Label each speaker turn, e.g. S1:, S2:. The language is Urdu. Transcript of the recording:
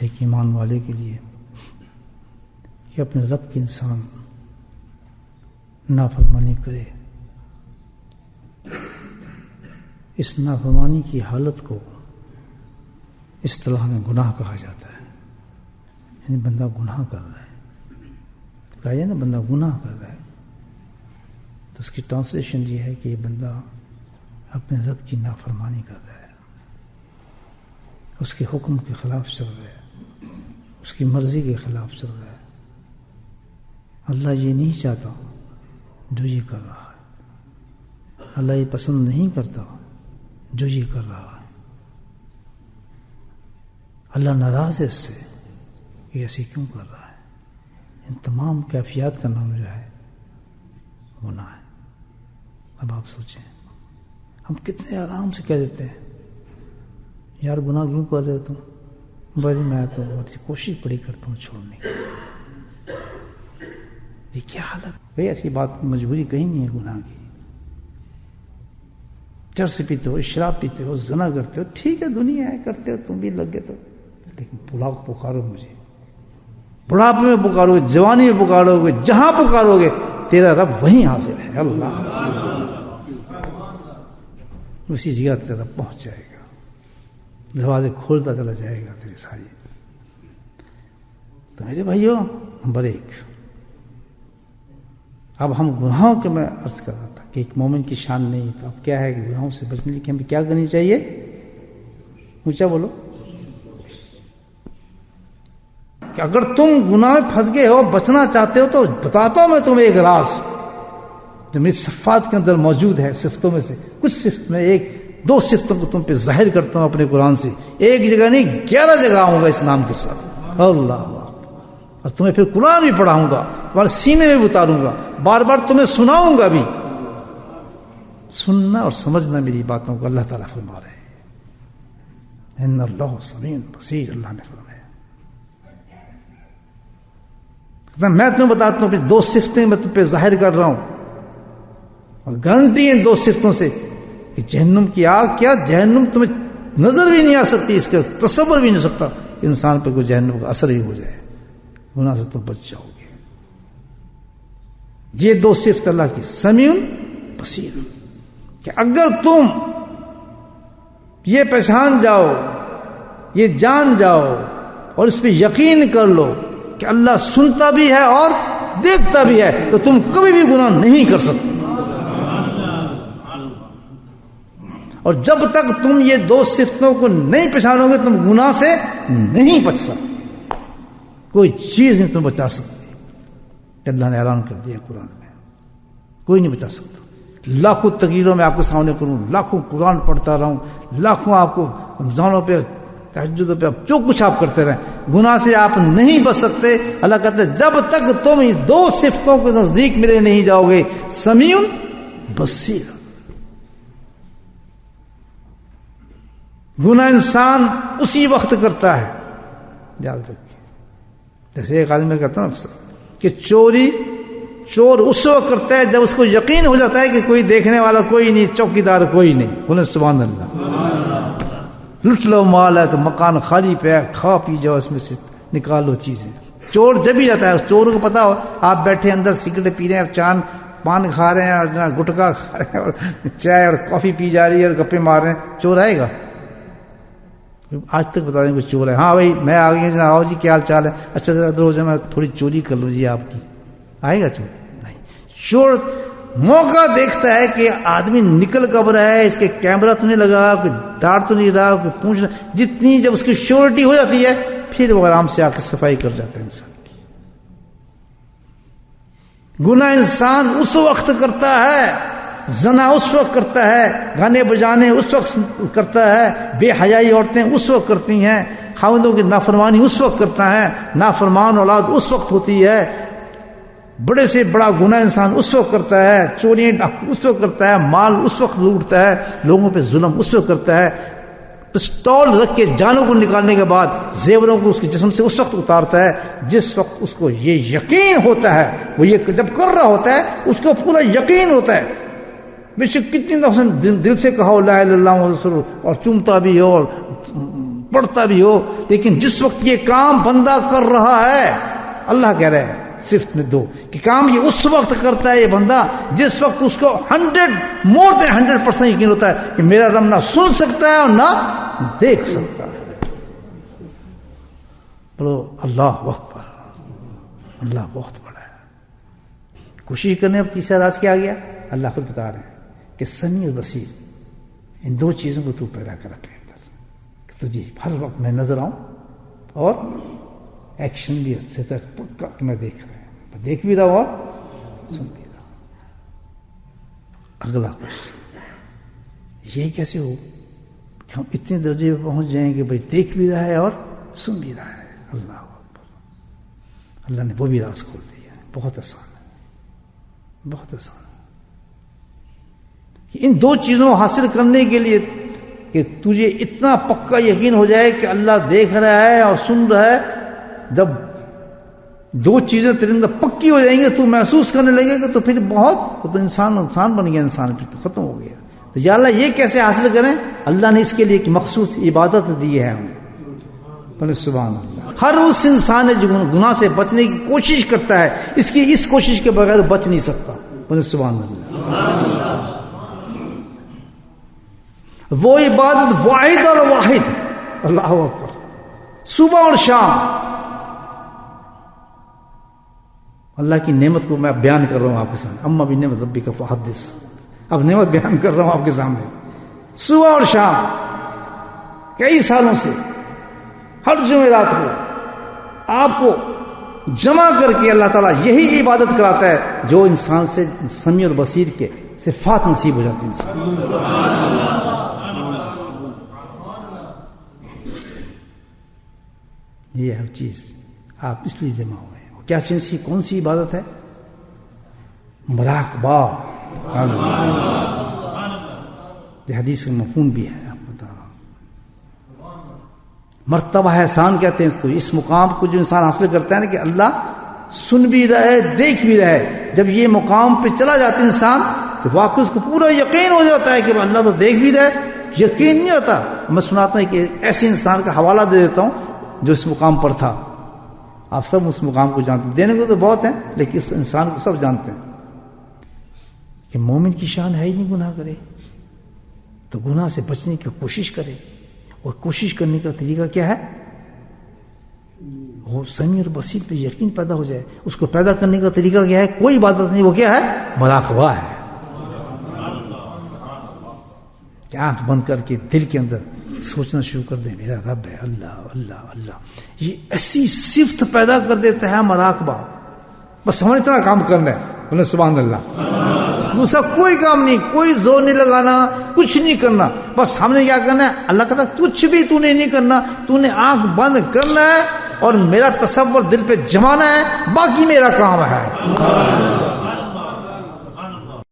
S1: ایک ایمان والے کے لیے کہ اپنے رب کے انسان نافرمانی کرے. اس نافرمانی کی حالت کو اصطلاح میں گناہ کہا جاتا ہے. یعنی بندہ گناہ کر رہا ہے. کہا جائے نا بندہ گناہ کر رہا ہے تو اس کی ٹرانسلیشن یہ ہے کہ یہ بندہ اپنے رب کی نافرمانی کر رہا ہے, اس کے حکم کے خلاف چل رہا ہے, اس کی مرضی کے خلاف چل رہا ہے. اللہ یہ نہیں چاہتا جو یہ کر رہا ہے, اللہ یہ پسند نہیں کرتا جو یہ کر رہا ہے. اللہ ناراض ہے اس سے کہ ایسے کیوں کر رہا ہے. ان تمام کیفیات کا نام جو ہے گناہ ہے. اب آپ سوچیں, ہم کتنے آرام سے کہہ دیتے ہیں یار گناہ کیوں کر رہے ہو تم, بس میں تو بہت کوشش بڑی کرتا ہوں چھوڑنے کی. یہ کیا حالت بھائی, ایسی بات مجبوری کہیں نہیں ہے گناہ کی. چرس پیتے ہو, شراب پیتے ہو, زنا کرتے ہو, ٹھیک ہے دنیا ہے کرتے ہو, تم بھی لگ گئے تو, لیکن پکارو مجھے, بڑھاپے میں پکارو گے, جوانی میں پکارو گے, جہاں پکارو گے تیرا رب وہیں حاصل ہے. اللہ اسی جگہ تیرا پہنچ جائے گا, دروازے کھولتا چلا جائے گا تیری ساری. تو میرے بھائیوں نمبر 1, اب ہم گناہوں کے میں عرض کر رہا تھا کہ ایک مومن کی شان نہیں, تو اب کیا ہے کہ گناہوں سے بچنے کے ہمیں کیا کرنی چاہیے, اونچا بولو, کہ اگر تم گناہ میں پھنس گئے ہو, بچنا چاہتے ہو, تو بتاتا ہوں میں تمہیں ایک راز جو میری صفات کے اندر موجود ہے. صفتوں میں سے کچھ صفت میں 1-2 صفتوں کو تم پہ ظاہر کرتا ہوں اپنے قرآن سے. ایک جگہ نہیں 11 جگہ آؤں گا اس نام کے ساتھ. اللہ, اور تمہیں پھر قرآن بھی پڑھاؤں گا, تمہارے سینے میں بھی اتاروں گا, بار بار تمہیں سناؤں گا بھی. سننا اور سمجھنا میری باتوں کو اللہ تعالیٰ فرما رہے ہیں. ان اللہ سمیع بصیر, اللہ نے فرمایا. میں تمہیں بتاتا ہوں, پھر 2 صفتیں میں تم پہ ظاہر کر رہا ہوں, اور گارنٹی ہے 2 صفتوں سے کہ جہنم کی آگ, کیا جہنم تمہیں نظر بھی نہیں آ سکتی, اس کا تصور بھی نہیں ہو سکتا انسان پہ کوئی جہنم کا اثر ہی ہو جائے. گناہ سے تم بچ جاؤ گے. یہ 2 صفت اللہ کی, سمیع بصیر, کہ اگر تم یہ پہچان جاؤ, یہ جان جاؤ اور اس پہ یقین کر لو کہ اللہ سنتا بھی ہے اور دیکھتا بھی ہے, تو تم کبھی بھی گناہ نہیں کر سکتے. اور جب تک تم یہ 2 صفتوں کو نہیں پہچانو گے تم گناہ سے نہیں بچ سکتے. کوئی چیز نہیں تم بچا سکتی. اللہ نے اعلان کر دیا قرآن میں, کوئی نہیں بچا سکتا. لاکھوں تقریروں میں آپ کے سامنے کروں, لاکھوں قرآن پڑھتا رہوں, لاکھوں آپ کو رمضانوں پہ, تہجدوں پہ, جو کچھ آپ کرتے رہیں, گناہ سے آپ نہیں بچ سکتے. اللہ کہتے ہیں جب تک تم یہ 2 صفتوں کے نزدیک میرے نہیں جاؤ گے, سمیع بصیر. گناہ انسان اسی وقت کرتا ہے, یاد رکھیے. جیسے ایک آدمی کہتا ہے اکثر کہ چور اس وقت کرتا ہے جب اس کو یقین ہو جاتا ہے کہ کوئی دیکھنے والا کوئی نہیں, چوکیدار کوئی نہیں. بولے سبحان اللہ. لٹ لو مال ہے تو مکان خالی پہ ہے, کھا پی جاؤ, اس میں سے نکال لو چیزیں. چور جب بھی جاتا ہے, چور کو پتا ہو آپ بیٹھے اندر سگریٹ پی رہے ہیں, چاند پان کھا رہے ہیں, اور گٹکا کھا رہے ہیں, اور چائے اور کافی پی جا رہی ہے, اور گپے مار رہے ہیں, چور آئے گا؟ آج تک بتا دیں کچھ چور ہے, ہاں بھائی میں آ گئی ہوں, آؤ جی کیا حال چال ہے, اچھا ذرا ادھر ہو جائے, میں تھوڑی چوری کر لوں جی آپ کی. آئے گا چور؟ نہیں. چور موقع دیکھتا ہے کہ آدمی نکل کب رہا ہے, اس کے کیمرہ تو نہیں لگا, کوئی داڑ تو نہیں رہا, کوئی پونچھ رہا. جتنی جب اس کی شیورٹی ہو جاتی ہے پھر وہ آرام سے آ کے صفائی کر جاتا ہے انسان کی. گناہ انسان اس وقت کرتا ہے, زنا اس وقت کرتا ہے, گانے بجانے اس وقت کرتا ہے, بے حیائی عورتیں اس وقت کرتی ہیں, خاوندوں کی نافرمانی اس وقت کرتا ہے, نافرمان اولاد اس وقت ہوتی ہے, بڑے سے بڑا گناہ انسان اس وقت کرتا ہے, چوریاں اس وقت کرتا ہے, مال اس وقت لوٹتا ہے, لوگوں پہ ظلم اس وقت کرتا ہے, پستول رکھ کے جانوں کو نکالنے کے بعد زیوروں کو اس کے جسم سے اس وقت اتارتا ہے جس وقت اس کو یہ یقین ہوتا ہے. وہ یہ جب کر رہا ہوتا ہے اس کو پورا یقین ہوتا ہے, بے شک کتنی دفعہ دل سے کہو لا الہ الا اللہ محمد رسول اللہ, اور چومتا بھی ہو اور پڑھتا بھی ہو، لیکن جس وقت یہ کام بندہ کر رہا ہے، اللہ کہہ رہے ہیں صفت میں دو کہ کام یہ اس وقت کرتا ہے یہ بندہ جس وقت اس کو 100% یقین ہوتا ہے کہ میرا رب نہ سن سکتا ہے اور نہ دیکھ سکتا ہے. بولو اللہ اکبر، اللہ بہت بڑا ہے. کوشش کرنے اب تیسرا راز کیا آ گیا؟ اللہ خود بتا رہے ہیں کہ سمیع اور بصیر، ان دو چیزوں کو تو پیدا کر اپنے اندر کہ تجھے ہر وقت میں نظر آؤں اور ایکشن بھی سے تک پکا کہ میں دیکھ رہا ہوں، دیکھ بھی رہا ہوں اور سن بھی رہا ہوں. اگلا کوشش یہ کیسے ہو کہ ہم اتنے درجے پہ پہنچ جائیں کہ بھائی دیکھ بھی رہا ہے اور سن بھی رہا ہے. اللہ اکبر، اللہ نے وہ بھی راز کھول دیا ہے. بہت آسان ہے، بہت آسان ہے. ان دو چیزوں کو حاصل کرنے کے لیے کہ تجھے اتنا پکا یقین ہو جائے کہ اللہ دیکھ رہا ہے اور سن رہا ہے، جب دو چیزیں تیرے اندر پکی ہو جائیں گے تو محسوس کرنے لگے گا، تو پھر بہت تو انسان بن گیا، انسان پھر تو ختم ہو گیا. تو یا اللہ یہ کیسے حاصل کریں؟ اللہ نے اس کے لیے ایک مخصوص عبادت دی ہے ہمیں. بولے سبحان اللہ. ہر اس انسان ہے جو گناہ سے بچنے کی کوشش کرتا ہے، اس کوشش کے بغیر بچ نہیں سکتا. بولے سبحان اللہ. وہ عبادت واحد اور واحد، اللہ اکبر، صبح اور شام. اللہ کی نعمت کو میں بیان کر رہا ہوں آپ کے سامنے. اما بھی نعمت ربی کا فحدث، اب نعمت بیان کر رہا ہوں آپ کے سامنے. صبح اور شام کئی سالوں سے ہر جمعرات کو آپ کو جمع کر کے اللہ تعالیٰ یہی عبادت کراتا ہے جو انسان سے سمیع اور بصیر کے صفات نصیب ہو جاتی ہیں. انسان یہ ہے چیز، آپ اس لیے جمع ہوئے ہیں. کیا چیز، کون سی عبادت ہے؟ مراقبہ. یہ حدیث میں مفہوم بھی ہے، آپ بتا رہا ہوں. مرتبہ احسان کہتے ہیں اس کو. اس مقام کو جو انسان حاصل کرتا ہے نا کہ اللہ سن بھی رہے، دیکھ بھی رہے، جب یہ مقام پہ چلا جاتا ہے انسان تو واقعی اس کو پورا یقین ہو جاتا ہے کہ اللہ تو دیکھ بھی رہے. یقین نہیں ہوتا. میں سناتا ہوں کہ ایسے انسان کا حوالہ دے دیتا ہوں جو اس مقام پر تھا. آپ سب اس مقام کو جانتے ہیں، دینے کو تو بہت ہیں لیکن اس انسان کو سب جانتے ہیں کہ مومن کی شان ہے ہی نہیں گناہ کرے، تو گناہ سے بچنے کی کوشش کرے. اور کوشش کرنے کا طریقہ کیا ہے؟ وہ سمیع اور بصیر پہ یقین پیدا ہو جائے. اس کو پیدا کرنے کا طریقہ کیا ہے؟ کوئی عبادت نہیں، وہ کیا ہے؟ مراقبہ ہے. کہ آنکھ بند کر کے دل کے اندر سوچنا شروع کر دیں میرا رب ہے اللہ اللہ اللہ. یہ ایسی صفت پیدا کر دیتا ہے مراقبہ. بس ہمیں اتنا کام کرنا ہے. بولے سبحان اللہ. دوسرا کوئی کام نہیں، کوئی زور نہیں لگانا، کچھ نہیں کرنا. بس ہم نے کیا کرنا ہے؟ اللہ کہتا کچھ بھی تو نے نہیں کرنا، تو نے آنکھ بند کرنا ہے اور میرا تصور دل پہ جمانا ہے، باقی میرا کام ہے.